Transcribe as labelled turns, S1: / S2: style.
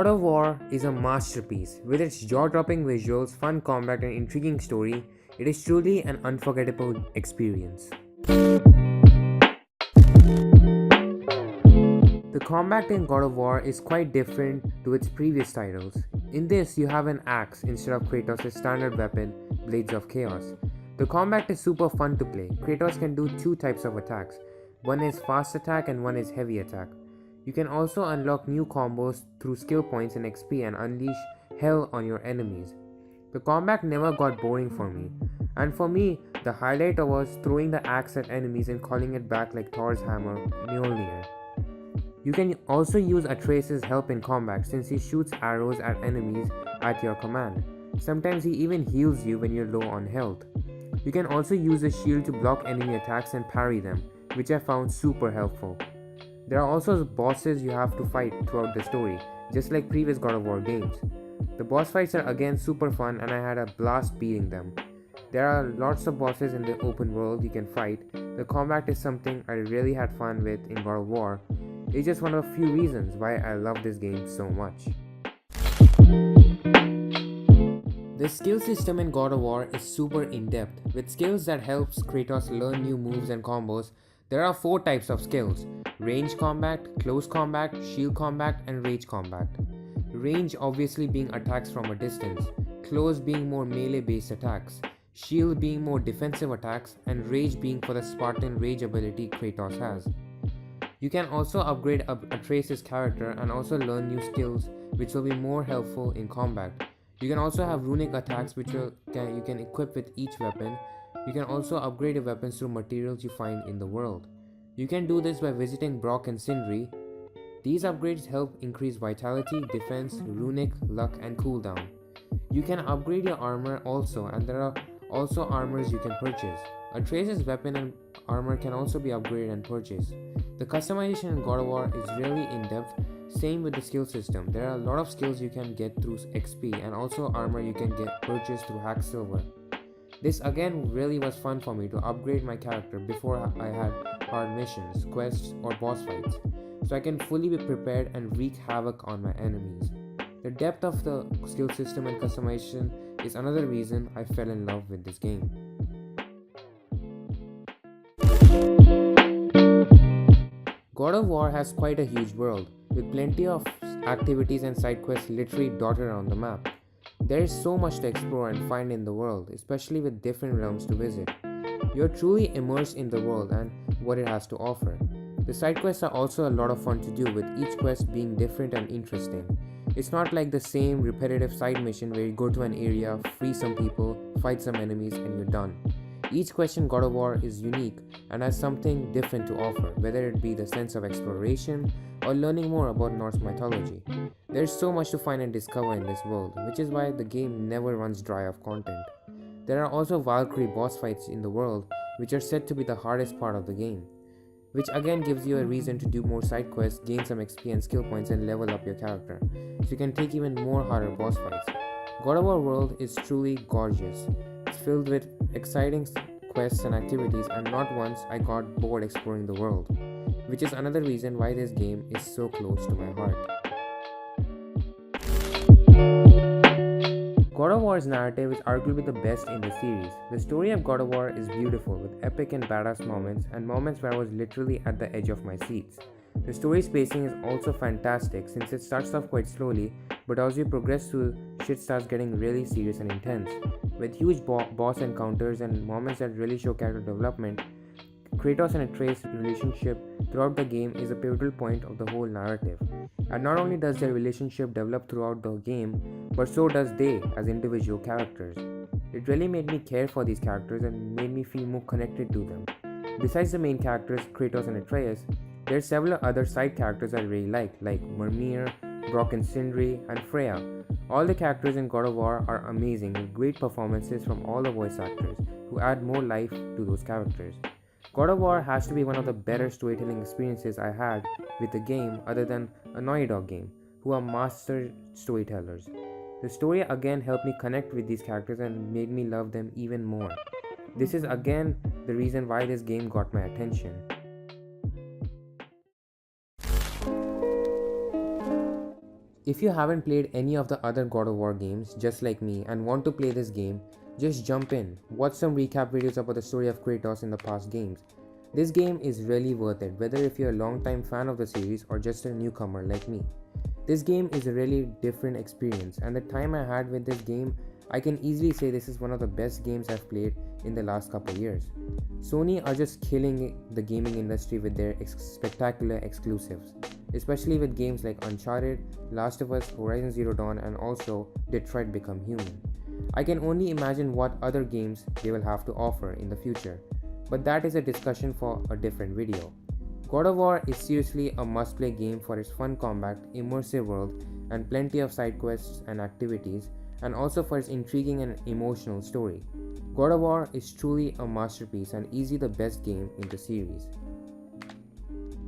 S1: God of War is a masterpiece. With its jaw-dropping visuals, fun combat, and intriguing story, it is truly an unforgettable experience. The combat in God of War is quite different to its previous titles. In this, you have an axe instead of Kratos' standard weapon, Blades of Chaos. The combat is super fun to play. Kratos can do two types of attacks. One is fast attack and one is heavy attack. You can also unlock new combos through skill points and XP and unleash hell on your enemies. The combat never got boring for me, and for me, the highlight was throwing the axe at enemies and calling it back like Thor's hammer, Mjolnir. You can also use Atreus' help in combat since he shoots arrows at enemies at your command. Sometimes he even heals you when you're low on health. You can also use a shield to block enemy attacks and parry them, which I found super helpful. There are also bosses you have to fight throughout the story, just like previous God of War games. The boss fights are again super fun and I had a blast beating them. There are lots of bosses in the open world you can fight. The combat is something I really had fun with in God of War. It's just one of a few reasons why I love this game so much. The skill system in God of War is super in-depth, with skills that helps Kratos learn new moves and combos. There are 4 types of skills: range combat, close combat, shield combat, and rage combat. Range obviously being attacks from a distance, close being more melee based attacks, shield being more defensive attacks, and rage being for the Spartan rage ability Kratos has. You can also upgrade Atreus' character and also learn new skills which will be more helpful in combat. You can also have runic attacks which you can equip with each weapon. You can also upgrade your weapons through materials you find in the world. You can do this by visiting Brok and Sindri. These upgrades help increase vitality, defense, runic, luck, and cooldown. You can upgrade your armor also, and there are also armors you can purchase. Atreus' weapon and armor can also be upgraded and purchased. The customization in God of War is really in-depth. Same with the skill system. There are a lot of skills you can get through XP and also armor you can get purchased through Hack Silver. This again really was fun for me to upgrade my character before I had hard missions, quests, or boss fights, so I can fully be prepared and wreak havoc on my enemies. The depth of the skill system and customization is another reason I fell in love with this game. God of War has quite a huge world, with plenty of activities and side quests literally dotted around the map. There is so much to explore and find in the world, especially with different realms to visit. You are truly immersed in the world and what it has to offer. The side quests are also a lot of fun to do, with each quest being different and interesting. It's not like the same repetitive side mission where you go to an area, free some people, fight some enemies, and you're done. Each quest in God of War is unique and has something different to offer, whether it be the sense of exploration or learning more about Norse mythology. There's so much to find and discover in this world, which is why the game never runs dry of content. There are also Valkyrie boss fights in the world, which are said to be the hardest part of the game, which again gives you a reason to do more side quests, gain some XP and skill points, and level up your character, so you can take even more harder boss fights. God of War world is truly gorgeous. It's filled with exciting quests and activities, and not once I got bored exploring the world, which is another reason why this game is so close to my heart. God of War's narrative is arguably the best in the series. The story of God of War is beautiful, with epic and badass moments, and moments where I was literally at the edge of my seats. The story's pacing is also fantastic since it starts off quite slowly, but as you progress through, shit starts getting really serious and intense. With huge boss encounters and moments that really show character development, Kratos and Atreus' relationship throughout the game is a pivotal point of the whole narrative. And not only does their relationship develop throughout the game, but so does they as individual characters. It really made me care for these characters and made me feel more connected to them. Besides the main characters, Kratos and Atreus, there are several other side characters I really like Mimir, Brok and Sindri, and Freya. All the characters in God of War are amazing, with great performances from all the voice actors, who add more life to those characters. God of War has to be one of the better storytelling experiences I had with a game other than a Naughty Dog game, who are master storytellers. The story again helped me connect with these characters and made me love them even more. This is again the reason why this game got my attention. If you haven't played any of the other God of War games, just like me, and want to play this game, just jump in, watch some recap videos about the story of Kratos in the past games. This game is really worth it, whether if you're a long-time fan of the series or just a newcomer like me. This game is a really different experience, and the time I had with this game, I can easily say this is one of the best games I've played in the last couple years. Sony are just killing the gaming industry with their spectacular exclusives, especially with games like Uncharted, Last of Us, Horizon Zero Dawn, and also Detroit Become Human. I can only imagine what other games they will have to offer in the future, but that is a discussion for a different video. God of War is seriously a must-play game for its fun combat, immersive world, and plenty of side quests and activities, and also for its intriguing and emotional story. God of War is truly a masterpiece and easily the best game in the series.